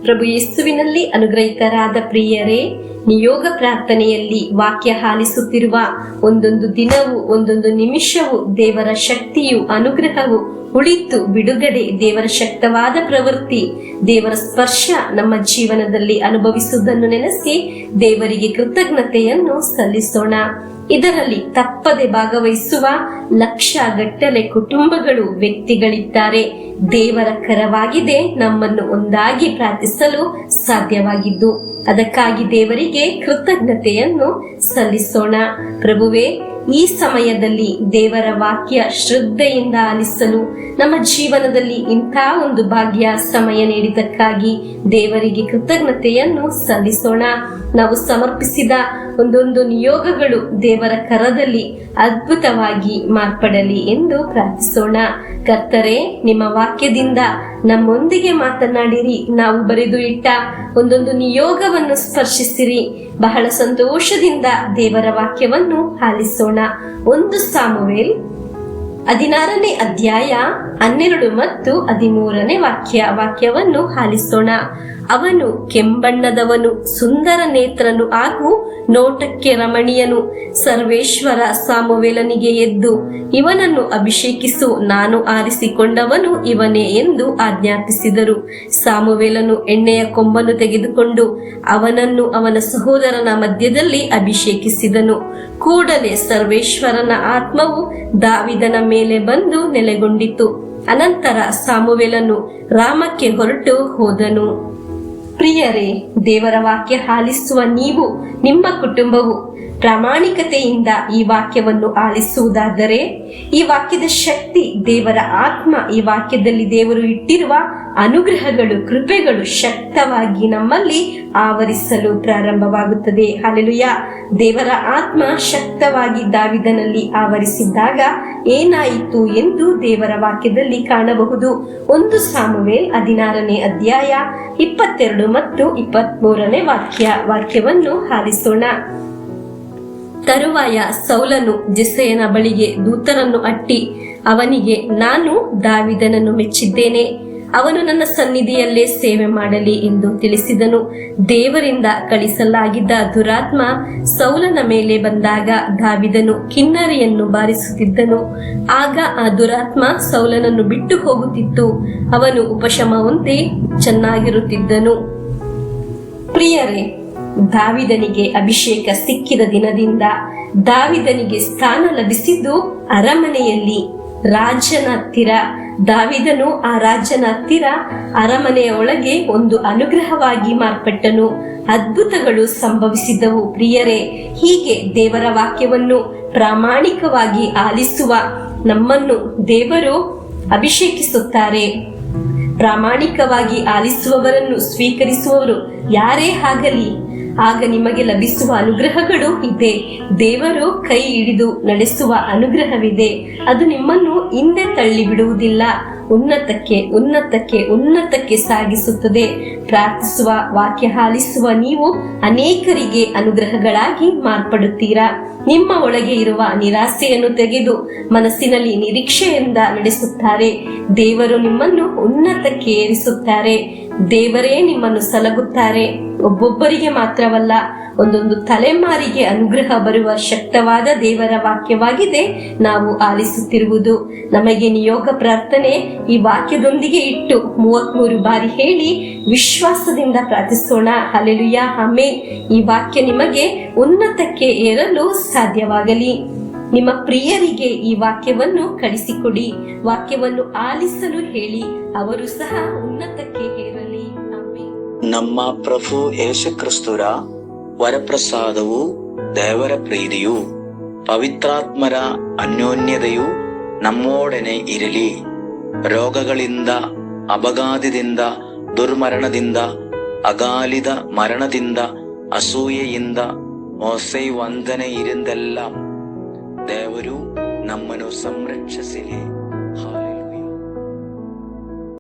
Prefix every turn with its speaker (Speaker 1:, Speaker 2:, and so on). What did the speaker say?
Speaker 1: ಪ್ರಭು ಯೇಸುವಿನಲ್ಲಿ ಅನುಗ್ರಹಿತರಾದ ಪ್ರಿಯರೇ, ನಿಯೋಗ ಪ್ರಾರ್ಥನೆಯಲ್ಲಿ ವಾಕ್ಯ ಆಲಿಸುತ್ತಿರುವ ಒಂದೊಂದು ದಿನವೂ ಒಂದೊಂದು ನಿಮಿಷವೂ ದೇವರ ಶಕ್ತಿಯು ಅನುಗ್ರಹವು ಉಳಿತು ಬಿಡುಗಡೆ, ದೇವರ ಶಕ್ತವಾದ ಪ್ರವೃತ್ತಿ, ದೇವರ ಸ್ಪರ್ಶ ನಮ್ಮ ಜೀವನದಲ್ಲಿ ಅನುಭವಿಸುವುದನ್ನು ನೆನೆಸಿ ದೇವರಿಗೆ ಕೃತಜ್ಞತೆಯನ್ನು ಸಲ್ಲಿಸೋಣ. ಇದರಲ್ಲಿ ತಪ್ಪದೆ ಭಾಗವಹಿಸುವ ಲಕ್ಷಗಟ್ಟಲೆ ಕುಟುಂಬಗಳು, ವ್ಯಕ್ತಿಗಳಿದ್ದಾರೆ. ದೇವರ ಕರವಾಗಿದೆ ನಮ್ಮನ್ನು ಒಂದಾಗಿ ಪ್ರಾರ್ಥಿಸಲು ಸಾಧ್ಯವಾಗಿದ್ದು, ಅದಕ್ಕಾಗಿ ದೇವರಿಗೆ ಕೃತಜ್ಞತೆಯನ್ನು ಸಲ್ಲಿಸೋಣ. ಪ್ರಭುವೇ, ಈ ಸಮಯದಲ್ಲಿ ದೇವರ ವಾಕ್ಯ ಶ್ರದ್ಧೆಯಿಂದ ಆಲಿಸಲು ನಮ್ಮ ಜೀವನದಲ್ಲಿ ಇಂಥ ಒಂದು ಭಾಗ್ಯ ಸಮಯ ನೀಡಿದ್ದಕ್ಕಾಗಿ ದೇವರಿಗೆ ಕೃತಜ್ಞತೆಯನ್ನು ಸಲ್ಲಿಸೋಣ. ನಾವು ಸಮರ್ಪಿಸಿದ ಒಂದೊಂದು ನಿಯೋಗಗಳು ದೇವರ ಕರದಲ್ಲಿ ಅದ್ಭುತವಾಗಿ ಮಾರ್ಪಡಲಿ ಎಂದು ಪ್ರಾರ್ಥಿಸೋಣ. ಕರ್ತರೇ, ನಿಮ್ಮ ವಾಕ್ಯದಿಂದ ನಮ್ಮೊಂದಿಗೆ ಮಾತನಾಡಿರಿ. ನಾವು ಬರೆದು ಇಟ್ಟ ಒಂದೊಂದು ನಿಯೋಗವನ್ನು ಸ್ಪರ್ಶಿಸಿರಿ. ಬಹಳ ಸಂತೋಷದಿಂದ ದೇವರ ವಾಕ್ಯವನ್ನು ಆಲಿಸೋಣ. 1 ಸಾಮುವೇಲ್ 16ನೇ ಅಧ್ಯಾಯ 12 ಮತ್ತು 13ನೇ ವಾಕ್ಯವನ್ನು ಆಲಿಸೋಣ. ಅವನು ಕೆಂಬಣ್ಣದವನು, ಸುಂದರ ನೇತ್ರನು ಹಾಗೂ ನೋಟಕ್ಕೆ ರಮಣೀಯನು. ಸರ್ವೇಶ್ವರ ಸಾಮುವೇಲನಿಗೆ ಎದ್ದು ಇವನನ್ನು ಅಭಿಷೇಕಿಸು, ನಾನು ಆರಿಸಿಕೊಂಡವನು ಇವನೇ ಎಂದು ಆಜ್ಞಾಪಿಸಿದರು. ಸಾಮುವೇಲನು ಎಣ್ಣೆಯ ಕೊಂಬನ್ನು ತೆಗೆದುಕೊಂಡು ಅವನನ್ನು ಅವನ ಸಹೋದರನ ಮಧ್ಯದಲ್ಲಿ ಅಭಿಷೇಕಿಸಿದನು. ಕೂಡಲೇ ಸರ್ವೇಶ್ವರನ ಆತ್ಮವು ದಾವಿದನ ಮೇಲೆ ಬಂದು ನೆಲೆಗೊಂಡಿತು. ಅನಂತರ ಸಾಮುವೇಲನು ರಾಮಕ್ಕೆ ಹೊರಟು ಹೋದನು. ಪ್ರಿಯರೇ, ದೇವರ ವಾಕ್ಯ ಆಲಿಸುವ ನೀವು, ನಿಮ್ಮ ಕುಟುಂಬವು ಪ್ರಾಮಾಣಿಕತೆಯಿಂದ ಈ ವಾಕ್ಯವನ್ನು ಆಲಿಸುವುದಾದರೆ, ಈ ವಾಕ್ಯದ ಶಕ್ತಿ, ದೇವರ ಆತ್ಮ, ಈ ವಾಕ್ಯದಲ್ಲಿ ದೇವರು ಇಟ್ಟಿರುವ ಅನುಗ್ರಹಗಳು, ಕೃಪೆಗಳು ಶಕ್ತವಾಗಿ ನಮ್ಮಲ್ಲಿ ಆವರಿಸಲು ಪ್ರಾರಂಭವಾಗುತ್ತದೆ. ಹಲ್ಲೆಲೂಯ. ದೇವರ ಆತ್ಮ ಶಕ್ತವಾಗಿ ದಾವಿದನಲ್ಲಿ ಆವರಿಸಿದ್ದಾಗ ಏನಾಯಿತು ಎಂದು ದೇವರ ವಾಕ್ಯದಲ್ಲಿ ಕಾಣಬಹುದು. 1 ಸಾಮುವೇಲ್ 16ನೇ ಅಧ್ಯಾಯ 22 ಮತ್ತು 23ನೇ ವಾಕ್ಯವನ್ನು ಆಲಿಸೋಣ. ತರುವಾಯ ಸೌಲನು ಜೆಸ್ಸೆಯನ ಬಳಿಗೆ ದೂತರನ್ನು ಅಟ್ಟಿ ಅವನಿಗೆ, ನಾನು ದಾವಿದನನ್ನು ಮೆಚ್ಚಿದ್ದೇನೆ, ಅವನು ನನ್ನ ಸನ್ನಿಧಿಯಲ್ಲೇ ಸೇವೆ ಮಾಡಲಿ ಎಂದು ತಿಳಿಸಿದನು. ದೇವರಿಂದ ಕಳಿಸಲಾಗಿದ್ದ ದುರಾತ್ಮ ಸೌಲನ ಮೇಲೆ ಬಂದಾಗ ದಾವಿದನು ಕಿನ್ನರಿಯನ್ನು ಬಾರಿಸುತ್ತಿದ್ದನು. ಆಗ ಆ ದುರಾತ್ಮ ಸೌಲನನ್ನು ಬಿಟ್ಟು ಹೋಗುತ್ತಿತ್ತು. ಅವನು ಉಪಶಮ ಹೊಂದಿ ಚೆನ್ನಾಗಿರುತ್ತಿದ್ದನು. ಪ್ರಿಯರೇ, ದಾವಿದನಿಗೆ ಅಭಿಷೇಕ ಸಿಕ್ಕಿದ ದಿನದಿಂದ ದಾವಿದನಿಗೆ ಸ್ಥಾನ ಲಭಿಸಿದ್ದು ಅರಮನೆಯಲ್ಲಿ, ರಾಜನ ಹತ್ತಿರ. ದಾವಿದನು ಆ ರಾಜನ ಹತ್ತಿರ ಅರಮನೆಯ ಒಳಗೆ ಒಂದು ಅನುಗ್ರಹವಾಗಿ ಮಾರ್ಪಟ್ಟನು. ಅದ್ಭುತಗಳು ಸಂಭವಿಸಿದವು. ಪ್ರಿಯರೇ, ಹೀಗೆ ದೇವರ ವಾಕ್ಯವನ್ನು ಪ್ರಾಮಾಣಿಕವಾಗಿ ಆಲಿಸುವ ನಮ್ಮನ್ನು ದೇವರು ಅಭಿಷೇಕಿಸುತ್ತಾರೆ. ಪ್ರಾಮಾಣಿಕವಾಗಿ ಆಲಿಸುವವರನ್ನು ಸ್ವೀಕರಿಸುವವರು ಯಾರೇ ಆಗಲಿ, ಆಗ ನಿಮಗೆ ಲಭಿಸುವ ಅನುಗ್ರಹಗಳು ಇದೆ. ದೇವರು ಕೈ ಹಿಡಿದು ನಡೆಸುವ ಅನುಗ್ರಹವಿದೆ. ಅದು ನಿಮ್ಮನ್ನು ಹಿಂದೆ ತಳ್ಳಿ ಬಿಡುವುದಿಲ್ಲ, ಉನ್ನತಕ್ಕೆ ಉನ್ನತಕ್ಕೆ ಉನ್ನತಕ್ಕೆ ಸಾಗಿಸುತ್ತದೆ. ಪ್ರಾರ್ಥಿಸುವ, ವಾಕ್ಯ ಆಲಿಸುವ ನೀವು ಅನೇಕರಿಗೆ ಅನುಗ್ರಹಗಳಾಗಿ ಮಾರ್ಪಡುತ್ತೀರಾ. ನಿಮ್ಮ ಒಳಗೆ ಇರುವ ನಿರಾಸೆಯನ್ನು ತೆಗೆದು ಮನಸ್ಸಿನಲ್ಲಿ ನಿರೀಕ್ಷೆಯಿಂದ ನಡೆಸುತ್ತಾರೆ. ದೇವರು ನಿಮ್ಮನ್ನು ಉನ್ನತಕ್ಕೆ ಏರಿಸುತ್ತಾರೆ. ದೇವರೇ ನಿಮ್ಮನ್ನು ಸಲಗುತ್ತಾರೆ. ಒಬ್ಬೊಬ್ಬರಿಗೆ ಮಾತ್ರವಲ್ಲ, ಒಂದೊಂದು ತಲೆಮಾರಿಗೆ ಅನುಗ್ರಹ ಬರುವ ಶಕ್ತವಾದ ದೇವರ ವಾಕ್ಯವಾಗಿದೆ ನಾವು ಆಲಿಸುತ್ತಿರುವುದು. ನಮಗೆ ನಿಯೋಗ ಪ್ರಾರ್ಥನೆ ಈ ವಾಕ್ಯದೊಂದಿಗೆ ಇಟ್ಟು 33 ಬಾರಿ ಹೇಳಿ ವಿಶ್ವಾಸದಿಂದ ಪ್ರಾರ್ಥಿಸೋಣ. Hallelujah, amen. ಈ ವಾಕ್ಯ ನಿಮಗೆ ಉನ್ನತಕ್ಕೆ ಏರಲು ಸಾಧ್ಯವಾಗಲಿ. ನಿಮ್ಮ ಪ್ರಿಯರಿಗೆ ಈ ವಾಕ್ಯವನ್ನು ಕಳಿಸಿಕೊಡಿ. ವಾಕ್ಯವನ್ನು ಆಲಿಸಲು ಹೇಳಿ, ಅವರು ಸಹ ಉನ್ನತಕ್ಕೆ ಏರಲಿ. ಆಮೆನ್.
Speaker 2: ನಮ್ಮ ಪ್ರಭು ಯೇಸುಕ್ರಿಸ್ತರ ವರಪ್ರಸಾದವು, ದೇವರ ಪ್ರೀತಿಯು, ಪವಿತ್ರಾತ್ಮರ ಅನ್ಯೋನ್ಯತೆಯು ನಮ್ಮೊಡನೆ ಇರಲಿ. ರೋಗಗಳಿಂದ, ಅಪಘಾತದಿಂದ, ದುರ್ಮರಣದಿಂದ, ಅಗಾಲಿದ ಮರಣದಿಂದ, ಅಸೂಯೆಯಿಂದ, ಮೋಸೆ ವಂದನೆಯಿಂದೆಲ್ಲ ದೇವರು ನಮ್ಮನ್ನು ಸಂರಕ್ಷಿಸಲಿ.